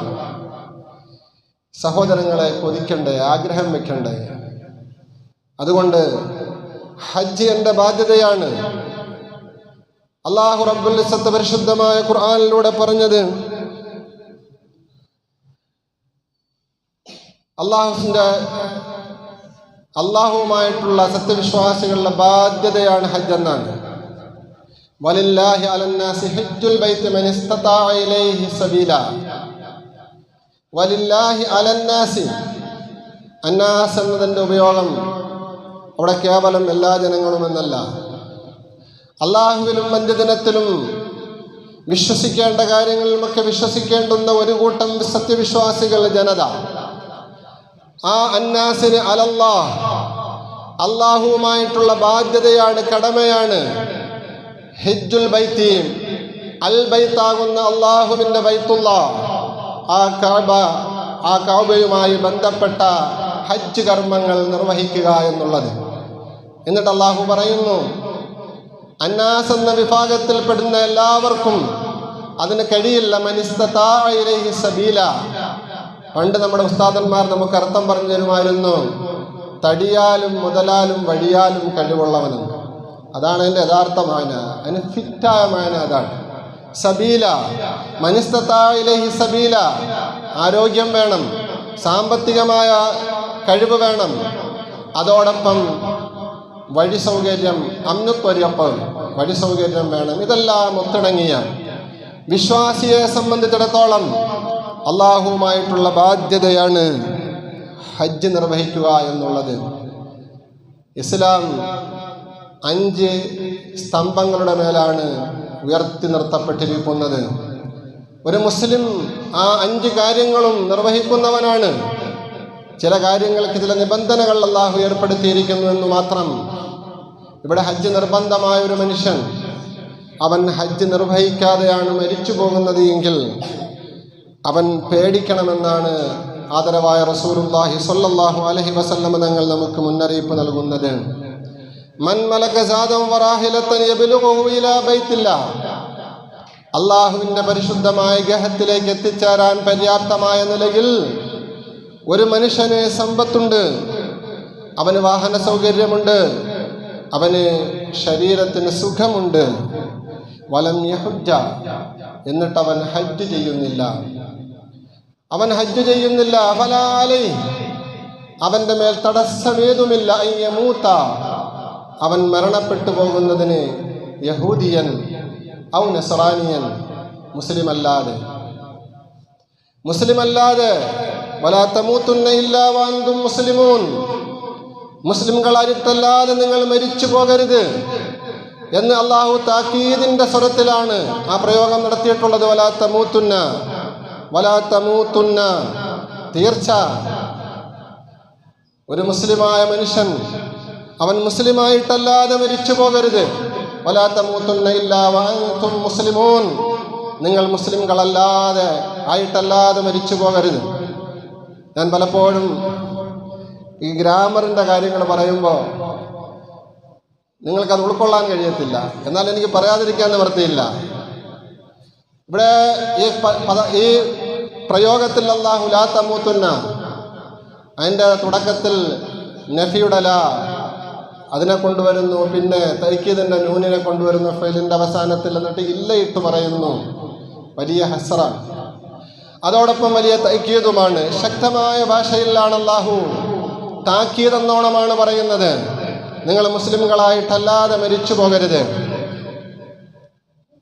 സഹോദരങ്ങളെ കൊതിക്കണ്ടേ, ആഗ്രഹം വെക്കണ്ടേ? അതുകൊണ്ട് ഹജ്ജ് എൻ്റെ ബാധ്യതയാണ്. അല്ലാഹു റബ്ബുൽ ഇസ്സത്ത് പരിശുദ്ധമായ ഖുർആനിലൂടെ പറഞ്ഞത്, അള്ളാഹുവുമായിട്ടുള്ള സത്യവിശ്വാസികളുടെ ബാധ്യതയാണ് ഹജ്ജ് എന്നാണ്. വലില്ലാഹി അലന്നാസി ഹജ്ജുൽ ബൈത്ത് മൻ ഇസ്തതാഅ ഇലൈഹി സബീല. വലില്ലാഹി അലന്നാസി, അന്നാസ് എന്നതിൻ്റെ ഉപയോഗം അവിടെ കേവലം എല്ലാ ജനങ്ങളും എന്നല്ല. അള്ളാഹുവിലും അന്ത്യദിനത്തിലും വിശ്വസിക്കേണ്ട കാര്യങ്ങളിലുമൊക്കെ വിശ്വസിക്കേണ്ടുന്ന ഒരു കൂട്ടം സത്യവിശ്വാസികൾ, ജനത. ആ അന്നാസിന് അലല്ലാഹ്, അള്ളാഹുവുമായിട്ടുള്ള ബാധ്യതയാണ്, കടമയാണ്. ഹജ്ജുൽ ബൈത്തി, അൽ ബൈത്താകുന്ന അള്ളാഹുവിൻ്റെ ബൈത്തുള്ള ആ കഅബ, ആ കഅബയുമായി ബന്ധപ്പെട്ട ഹജ്ജ് കർമ്മങ്ങൾ നിർവഹിക്കുക എന്നുള്ളത്. എന്നിട്ട് അള്ളാഹു പറയുന്നു, അന്നാസ് എന്ന വിഭാഗത്തിൽപ്പെടുന്ന എല്ലാവർക്കും അതിന് കഴിയില്ല. മൻ ഇസ്തതാഅ ഇലൈഹി സബീല. പണ്ട് നമ്മുടെ ഉസ്താദന്മാർ നമുക്ക് അർത്ഥം പറഞ്ഞു തരുമായിരുന്നു, തടിയാലും മുതലാലും വഴിയാലും കഴിവുള്ളവനെന്ന്. അതാണ് അതിൻ്റെ യഥാർത്ഥ മാന, അതിന് ഫിറ്റായ മാന അതാണ്. സബീല, മൻ ഇസ്തതാഅ ഇലൈഹി സബീല. ആരോഗ്യം വേണം, സാമ്പത്തികമായ കഴിവ് വേണം, അതോടൊപ്പം വഴി സൗകര്യം, അമ്നുത്വര്യപ്പം, വഴി സൗകര്യം വേണം. ഇതെല്ലാം ഒത്തിണങ്ങിയ വിശ്വാസിയെ സംബന്ധിച്ചിടത്തോളം അള്ളാഹുവുമായിട്ടുള്ള ബാധ്യതയാണ് ഹജ്ജ് നിർവഹിക്കുക എന്നുള്ളത്. ഇസ്ലാം 5 സ്തംഭങ്ങളുടെ മേലാണ് ഉയർത്തി നിർത്തപ്പെട്ടിരിക്കുന്നത്. ഒരു മുസ്ലിം ആ 5 കാര്യങ്ങളും നിർവഹിക്കുന്നവനാണ്. ചില കാര്യങ്ങൾക്ക് ചില നിബന്ധനകൾ അള്ളാഹു ഏർപ്പെടുത്തിയിരിക്കുന്നു എന്ന് മാത്രം. ഇവിടെ ഹജ്ജ് നിർബന്ധമായ ഒരു മനുഷ്യൻ, അവൻ ഹജ്ജ് നിർവഹിക്കാതെയാണ് മരിച്ചു പോകുന്നത് എങ്കിൽ അവൻ പേടിക്കണമെന്നാണ് ആദരവായ റസൂലുള്ളാഹി സ്വല്ലല്ലാഹു അലൈഹി വസല്ലം തങ്ങൾ നമുക്ക് മുന്നറിയിപ്പ് നൽകുന്നത്. മൻ മലക സാദം വറാഹിലതൻ യബ്ലുഗു ഇലാ ബൈത്തില്ലാഹ്. അള്ളാഹുവിൻ്റെ പരിശുദ്ധമായ ഗേഹത്തിലേക്ക് എത്തിച്ചേരാൻ പര്യാപ്തമായ നിലയിൽ ഒരു മനുഷ്യന് സമ്പത്തുണ്ട്, അവന് വാഹന സൗകര്യമുണ്ട്, അവന് ശരീരത്തിന് സുഖമുണ്ട്. വലം യഹുജ്ജ, എന്നിട്ട് അവൻ ഹജ്ജ് ചെയ്യുന്നില്ല. ഫലാ അലൈഹി, അവൻ്റെ മേൽ തടസ്സമേതുമില്ല. അയ്യമൂത്ത, അവൻ മരണപ്പെട്ടു പോകുന്നതിന് യഹൂദിയൻ ഔ നസ്രാനിയൻ, മുസ്ലിമല്ലാതെ വലാ തമൂതുന്ന ഇല്ലാ വഅൻതും മുസ്ലിമൂൻ, മുസ്ലിംകളായിട്ടല്ലാതെ നിങ്ങൾ മരിച്ചു പോകരുത് എന്ന് അള്ളാഹു താക്കീദിൻ്റെ സ്വരത്തിലാണ് ആ പ്രയോഗം നടത്തിയിട്ടുള്ളത്. വലാ തമൂതുന്ന, തീർച്ച ഒരു മുസ്ലിമായ മനുഷ്യൻ അവൻ മുസ്ലിമായിട്ടല്ലാതെ മരിച്ചു പോകരുത്. വലാ തമൂതുന്ന ഇല്ലാ വഅൻതും മുസ്ലിമൂൻ, നിങ്ങൾ മുസ്ലിംകളല്ലാതെ ആയിട്ടല്ലാതെ മരിച്ചു പോകരുത്. ഞാൻ പലപ്പോഴും ഈ ഗ്രാമറിൻ്റെ കാര്യങ്ങൾ പറയുമ്പോൾ നിങ്ങൾക്കത് ഉൾക്കൊള്ളാൻ കഴിയത്തില്ല. എന്നാൽ എനിക്ക് പറയാതിരിക്കാൻ നിവൃത്തിയില്ല. ഇവിടെ ഈ പ്രയോഗത്തിൽ അല്ലാഹു ലാ തമൂത്തുന്ന അതിൻ്റെ തുടക്കത്തിൽ നഫിയുടെ ലാ അതിനെ കൊണ്ടുവരുന്നു, പിന്നെ തൈക്കീദിൻ്റെ നൂനിനെ കൊണ്ടുവരുന്നു ഫെയിലിൻ്റെ അവസാനത്തിൽ, എന്നിട്ട് ഇല്ലയിട്ട് പറയുന്നു. വലിയ ഹസ്റാണ്. അതോടൊപ്പം വലിയ തൈക്കീദുമാണ്. ശക്തമായ ഭാഷയിലാണ് അല്ലാഹു താക്കീദ് എന്നോണമാണ് പറയുന്നത്. നിങ്ങൾ മുസ്ലിംകളായിട്ടല്ലാതെ മരിച്ചു പോകരുത്.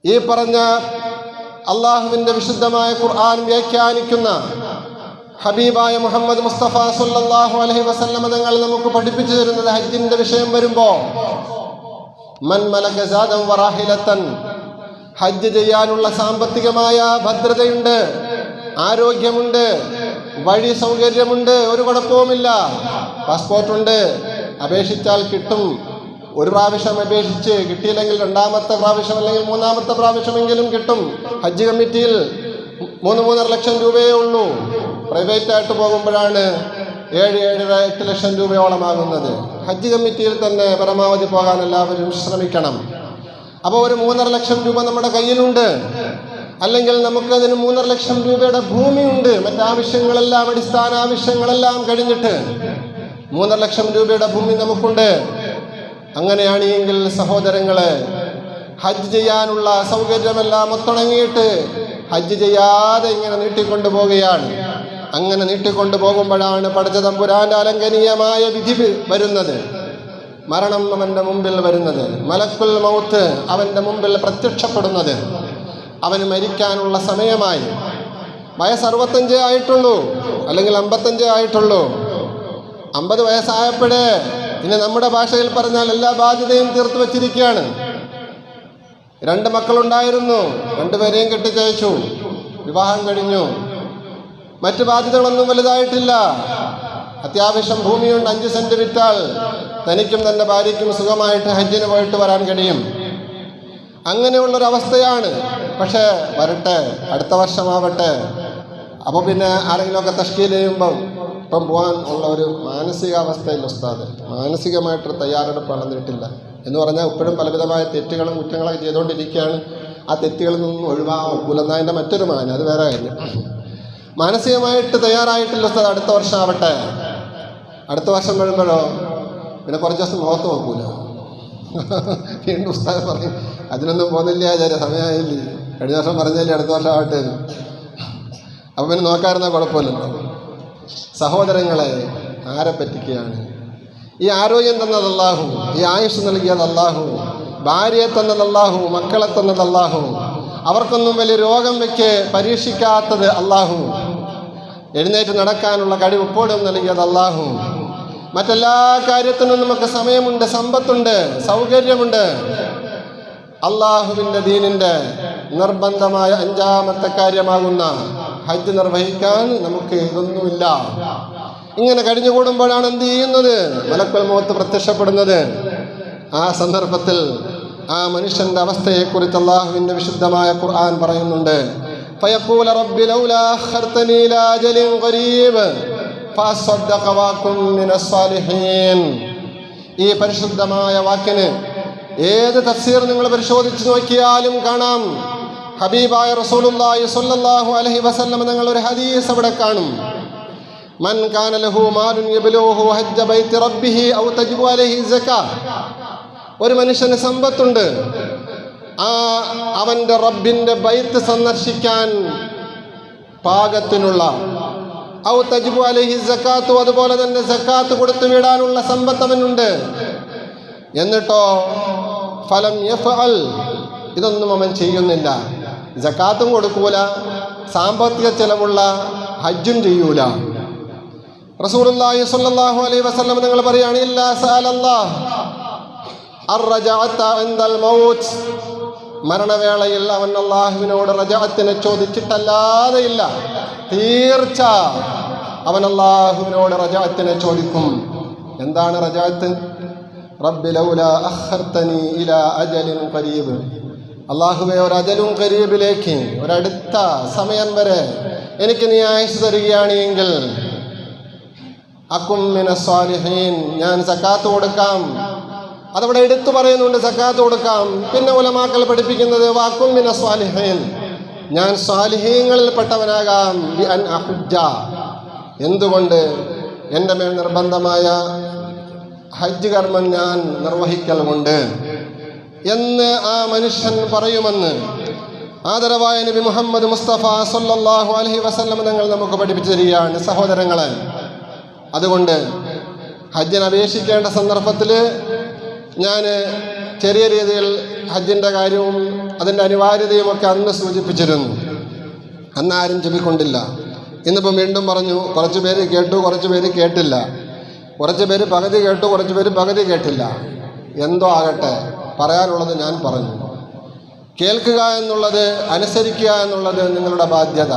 ഈ പറഞ്ഞ അള്ളാഹുവിൻ്റെ വിശുദ്ധമായ ഖുർആൻ വ്യാഖ്യാനിക്കുന്ന ഹബീബായ മുഹമ്മദ് മുസ്തഫ സല്ലല്ലാഹു അലൈഹി വസല്ലം തങ്ങൾ നമുക്ക് പഠിപ്പിച്ചു തരുന്നത് ഹജ്ജിന്റെ വിഷയം വരുമ്പോൾ മൻ മലക സാദൻ വറാഹിലതൻ, ഹജ്ജ് ചെയ്യാനുള്ള സാമ്പത്തികമായ ഭദ്രതയുണ്ട്, ആരോഗ്യമുണ്ട്, വഴി സൗകര്യമുണ്ട്, ഒരു കുഴപ്പവുമില്ല. പാസ്പോർട്ടുണ്ട്, അപേക്ഷിച്ചാൽ കിട്ടും. ഒരു പ്രാവശ്യം അപേക്ഷിച്ച് കിട്ടിയില്ലെങ്കിൽ രണ്ടാമത്തെ പ്രാവശ്യം അല്ലെങ്കിൽ മൂന്നാമത്തെ പ്രാവശ്യമെങ്കിലും കിട്ടും. ഹജ്ജ് കമ്മിറ്റിയിൽ 3-3.5 ലക്ഷം രൂപയേ ഉള്ളൂ. പ്രൈവറ്റായിട്ട് പോകുമ്പോഴാണ് 7-8 ലക്ഷം രൂപയോളമാകുന്നത്. ഹജ്ജ് കമ്മിറ്റിയിൽ തന്നെ പരമാവധി പോകാൻ എല്ലാവരും ശ്രമിക്കണം. അപ്പോൾ ഒരു 3.5 ലക്ഷം രൂപ നമ്മുടെ കയ്യിലുണ്ട്. അല്ലെങ്കിൽ നമുക്കതിന് 3.5 ലക്ഷം രൂപയുടെ ഭൂമിയുണ്ട്. മറ്റാവശ്യങ്ങളെല്ലാം, അടിസ്ഥാന ആവശ്യങ്ങളെല്ലാം കഴിഞ്ഞിട്ട് 3.5 ലക്ഷം രൂപയുടെ ഭൂമി നമുക്കുണ്ട്. അങ്ങനെയാണെങ്കിൽ സഹോദരങ്ങളെ, ഹജ്ജ് ചെയ്യാനുള്ള സൗകര്യമെല്ലാം ഒത്തിണങ്ങിയിട്ട് ഹജ്ജ് ചെയ്യാതെ ഇങ്ങനെ നീട്ടിക്കൊണ്ടു പോവുകയാണ്. അങ്ങനെ നീട്ടിക്കൊണ്ടു പോകുമ്പോഴാണ് പടച്ച തമ്പുരാന്റെ അലംഘനീയമായ വിധി വരുന്നത്. മരണം അവൻ്റെ മുമ്പിൽ വരുന്നത്, മലക്കുൽ മൗത്ത് അവൻ്റെ മുമ്പിൽ പ്രത്യക്ഷപ്പെടുന്നത്. അവന് മരിക്കാനുള്ള സമയമായി. വയസ്സ് 65 ആയിട്ടുള്ളൂ, അല്ലെങ്കിൽ 55 ആയിട്ടുള്ളൂ. 50 വയസ്സായപ്പോഴേ ഇനി നമ്മുടെ ഭാഷയിൽ പറഞ്ഞാൽ എല്ലാ ബാധ്യതയും തീർത്തു വച്ചിരിക്കുകയാണ്. 2 മക്കളുണ്ടായിരുന്നു, 2 പേരെയും കെട്ടിച്ചയച്ചു, വിവാഹം കഴിഞ്ഞു. മറ്റു ബാധ്യതകളൊന്നും വലുതായിട്ടില്ല. അത്യാവശ്യം ഭൂമിയുണ്ട്, 5 സെന്റ് വിറ്റാൽ തനിക്കും തൻ്റെ ഭാര്യയ്ക്കും സുഖമായിട്ട് ഹജ്ജിന് പോയിട്ട് വരാൻ കഴിയും. അങ്ങനെയുള്ളൊരവസ്ഥയാണ്. പക്ഷേ വരട്ടെ, അടുത്ത വർഷമാവട്ടെ. അപ്പോൾ പിന്നെ ആരെങ്കിലുമൊക്കെ തഷ്കീൽ ചെയ്യുമ്പം ഇപ്പം പോകാൻ ഉള്ള ഒരു മാനസികാവസ്ഥയില്ല ഉസ്താദ്. മാനസികമായിട്ടൊരു തയ്യാറെടുപ്പ് നടന്നിട്ടില്ല എന്ന് പറഞ്ഞാൽ ഇപ്പോഴും പലവിധമായ തെറ്റുകളും കുറ്റങ്ങളൊക്കെ ചെയ്തുകൊണ്ടിരിക്കുകയാണ്. ആ തെറ്റുകളിൽ നിന്നും ഒഴിവാകൂലെന്നതിൻ്റെ മറ്റൊരു മാനം, അത് വേറെ കാര്യം. മാനസികമായിട്ട് തയ്യാറായിട്ടില്ല ഉസ്താദ്, അടുത്ത വർഷം ആവട്ടെ. അടുത്ത വർഷം വരുമ്പോഴോ പിന്നെ കുറച്ച് ദിവസം മുഖത്ത് നോക്കൂല. വീണ്ടും ഉസ്താദ് പറയും അതിനൊന്നും പോകുന്നില്ല, സമയമായില്ലേ, കഴിഞ്ഞ വർഷം പറഞ്ഞല്ലേ അടുത്ത വർഷം ആവട്ടെ. അപ്പം പിന്നെ നോക്കാറുന്ന കുഴപ്പമില്ലല്ലോ. സഹോദരങ്ങളെ, ആരെ പറ്റിക്കുകയാണ്? ഈ ആരോഗ്യം തന്നത് അല്ലാഹു, ഈ ആയുഷ് നൽകിയത് അല്ലാഹു, ഭാര്യയെ തന്നത് അല്ലാഹു, മക്കളെ തന്നത് അല്ലാഹു. അവർക്കൊന്നും വലിയ രോഗം വെക്ക് പരീക്ഷിക്കാത്തത് അല്ലാഹു. എഴുന്നേറ്റ് നടക്കാനുള്ള കഴിവ് ഇപ്പോഴും നൽകിയത് അല്ലാഹു. മറ്റെല്ലാ കാര്യത്തിനും നമുക്ക് സമയമുണ്ട്, സമ്പത്തുണ്ട്, സൗകര്യമുണ്ട്. അള്ളാഹുവിൻ്റെ ദീനിൻ്റെ നിർബന്ധമായ 5ാമത്തെ കാര്യമാകുന്ന ഹജ്ജ് നിർവഹിക്കാൻ നമുക്ക് ഇതൊന്നുമില്ല. ഇങ്ങനെ കഴിഞ്ഞുകൂടുമ്പോഴാണ് എന്ത് ചെയ്യുന്നത്? മലക്കുൽ മൗത്ത് പ്രത്യക്ഷപ്പെടുന്നത്. ആ സന്ദർഭത്തിൽ ആ മനുഷ്യന്റെ അവസ്ഥയെക്കുറിച്ച് അള്ളാഹുവിൻ്റെ വിശുദ്ധമായ ഖുർആൻ പറയുന്നുണ്ട്. ഫയഖൂല റബ്ബി ലൗലാ അഖർതനീ ഇലാ അജലിൻ ഖരീബ് ഫഅസ്സദ്ദഖ വഅകുൻ മിനസ് സാലിഹീൻ. ഈ പരിശുദ്ധമായ വാക്കിന് ഏത് തഫ്സീർ നിങ്ങൾ പരിശോധിച്ച് നോക്കിയാലും കാണാം. ഹബീബായ റസൂലുള്ളാഹി സ്വല്ലല്ലാഹു അലൈഹി വസല്ലം തങ്ങൾ ഒരു ഹദീസ് അവിടെ കാണും. മൻ കാന ലഹു മാലുൻ യബ്ലുഹു ഹജ്ജ ബൈത്തി റബ്ബിഹി ഔ തജിബു അലൈഹി സക്കാ. ഒരു മനുഷ്യന് സമ്പത്തുണ്ട്, അവൻ്റെ റബ്ബിൻ്റെ ബൈത്ത് സന്ദർശിക്കാൻ പാകത്തിനുള്ള, ഔ തജിബു അലൈഹി സക്കാത്തു, അതുപോലെ തന്നെ സക്കാത്ത് കൊടുത്തു വിടാനുള്ള സമ്പത്ത് അവനുണ്ട്. എന്നിട്ടോ ഫലം യഫ്അൽ, ഇതൊന്നും അവൻ ചെയ്യുന്നില്ല. സക്കാത്തും കൊടുക്കൂല, സാമ്പത്തിക ചെലവുള്ള ഹജ്ജും ചെയ്യൂല. റസൂലുള്ളാഹി സ്വല്ലല്ലാഹു അലൈഹി വസല്ലം നിങ്ങൾ പറയാണ്, ഇല്ലാ സഅലല്ലാഹ് അർറജഅത ഇൻദൽ മൗത്ത്. മരണവേളയിൽ അവൻ അല്ലാഹുവിനോട് റജഅത്തിനെ ചോദിച്ചിട്ടല്ലാതെ ഇല്ല. തീർച്ച അവൻ അല്ലാഹുവിനോട് റജഅത്തിനെ ചോദിക്കും. എന്താണ് റജഅത്ത്? റബ്ബി ലൗലാ അഖർതനി ഇലാ അജലിൻ ഖരീബ്. അല്ലാഹുവേ, ഒരു അജലും ഖരീബിലേക്ക്, ഒരടുത്ത സമയം വരെ എനിക്ക് നീ ആയുസ് തരികയാണെങ്കിൽ അകും മിനസ് സാലിഹീൻ, ഞാൻ സക്കാത്ത് കൊടുക്കാം. അതവിടെ എടുത്തു പറയുന്നുണ്ട്, സക്കാത്ത് കൊടുക്കാം. പിന്നെ ഉലമാക്കൾ പഠിപ്പിക്കുന്നത് വഅകും മിനസ് സാലിഹീൻ, ഞാൻ സാലിഹീങ്ങളിൽപ്പെട്ടവനാകാം. ബി അൻ അഹുജ്ജ, എന്തുകൊണ്ട്? എൻ്റെ മേൽ നിർബന്ധമായ ഹജ്ജ് കർമ്മം ഞാൻ നിർവഹിക്കൽ കൊണ്ട് എന്ന് ആ മനുഷ്യൻ പറയുമെന്ന് ആദരവായ നബി മുഹമ്മദ് മുസ്തഫ സല്ലല്ലാഹു അലൈഹി വസല്ലം തങ്ങൾ നമുക്ക് പഠിപ്പിച്ചു തരികയാണ്. സഹോദരങ്ങളെ, അതുകൊണ്ട് ഹജ്ജിന് അപേക്ഷിക്കേണ്ട സന്ദർഭത്തിൽ ഞാൻ ചെറിയ രീതിയിൽ ഹജ്ജിൻ്റെ കാര്യവും അതിൻ്റെ അനിവാര്യതയും ഒക്കെ അന്ന് സൂചിപ്പിച്ചിരുന്നു. അന്ന് ആരും ചെവിക്കൊണ്ടില്ല. ഇന്നിപ്പം വീണ്ടും പറഞ്ഞു. കുറച്ച് പേര് കേട്ടു, കുറച്ച് പേര് കേട്ടില്ല. കുറച്ച് പേര് പകുതി കേട്ടു, കുറച്ച് പേര് പകുതി കേട്ടില്ല. എന്തോ ആകട്ടെ, പറയാനുള്ളത് ഞാൻ പറഞ്ഞു. കേൾക്കുക എന്നുള്ളത്, അനുസരിക്കുക എന്നുള്ളത് നിങ്ങളുടെ ബാധ്യത.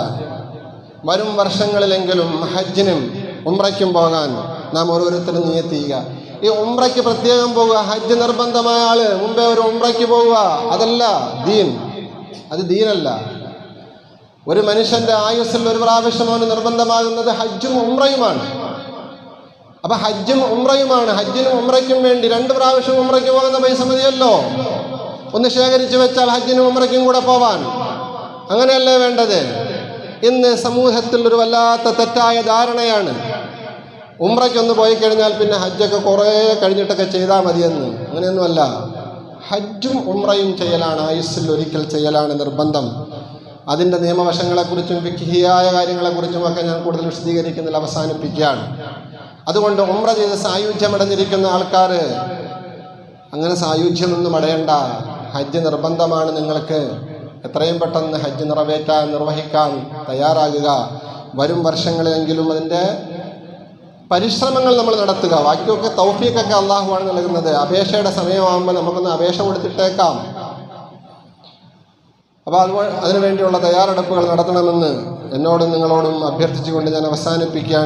വരും വർഷങ്ങളിലെങ്കിലും ഹജ്ജിനും ഉംറയ്ക്കും പോകാൻ നാം ഓരോരുത്തരും നിയത്ത് ചെയ്യുക. ഈ ഉംറയ്ക്ക് പ്രത്യേകം പോവുക. ഹജ്ജ് നിർബന്ധമായ ആള് മുമ്പേ ഒരു ഉംറയ്ക്ക് പോവുക, അതല്ല ദീൻ. അത് ദീനല്ല. ഒരു മനുഷ്യന്റെ ആയുസ്സിൽ ഒരു പ്രാവശ്യമാണ് നിർബന്ധമാകുന്നത് ഹജ്ജും ഉംറയുമാണ്. അപ്പൊ ഹജ്ജും ഉംറയുമാണ്. ഹജ്ജിനും ഉംറയ്ക്കും വേണ്ടി 2 പ്രാവശ്യം ഉംറയ്ക്ക് പോകുന്ന പൈസ മതിയല്ലോ. ഒന്ന് ശേഖരിച്ചു വെച്ചാൽ ഹജ്ജിനും ഉംറയ്ക്കും കൂടെ പോവാൻ. അങ്ങനെയല്ലേ വേണ്ടത്? ഇന്ന് സമൂഹത്തിൽ ഒരു വല്ലാത്ത തെറ്റായ ധാരണയാണ്. ഉംറയ്ക്കൊന്ന് പോയി കഴിഞ്ഞാൽ പിന്നെ ഹജ്ജൊക്കെ കുറേ കഴിഞ്ഞിട്ടൊക്കെ ചെയ്താൽ മതിയെന്ന്. അങ്ങനെയൊന്നുമല്ല. ഹജ്ജും ഉംറയും ചെയ്യലാണ്, ആയുസ്സിൽ ഒരിക്കൽ ചെയ്യലാണ് നിർബന്ധം. അതിൻ്റെ നിയമവശങ്ങളെക്കുറിച്ചും ഫിഖ്ഹിയായ കാര്യങ്ങളെക്കുറിച്ചുമൊക്കെ ഞാൻ കൂടുതൽ വിശദീകരിക്കുന്നതിൽ അവസാനിപ്പിക്കുകയാണ്. അതുകൊണ്ട് ഉംറ ചെയ്ത് സായുജ്യമടഞ്ഞിരിക്കുന്ന ആൾക്കാർ അങ്ങനെ സായുജ്യമൊന്നും അടയണ്ട. ഹജ്ജ് നിർബന്ധമാണ് നിങ്ങൾക്ക്. എത്രയും പെട്ടെന്ന് ഹജ്ജ് നിർവഹിക്കാൻ തയ്യാറാകുക. വരും വർഷങ്ങളിലെങ്കിലും അതിൻ്റെ പരിശ്രമങ്ങൾ നമ്മൾ നടത്തുക. ബാക്കിയൊക്കെ തൗഫീഖൊക്കെ അള്ളാഹുവാണ് നൽകുന്നത്. അപേക്ഷയുടെ സമയമാകുമ്പോൾ നമുക്കൊന്ന് അപേക്ഷ കൊടുത്തിട്ടേക്കാം. അപ്പോൾ അതിനുവേണ്ടിയുള്ള തയ്യാറെടുപ്പുകൾ നടത്തണമെന്ന് എന്നോടും നിങ്ങളോടും അഭ്യർത്ഥിച്ചുകൊണ്ട് ഞാൻ അവസാനിപ്പിക്കുകയാണ്.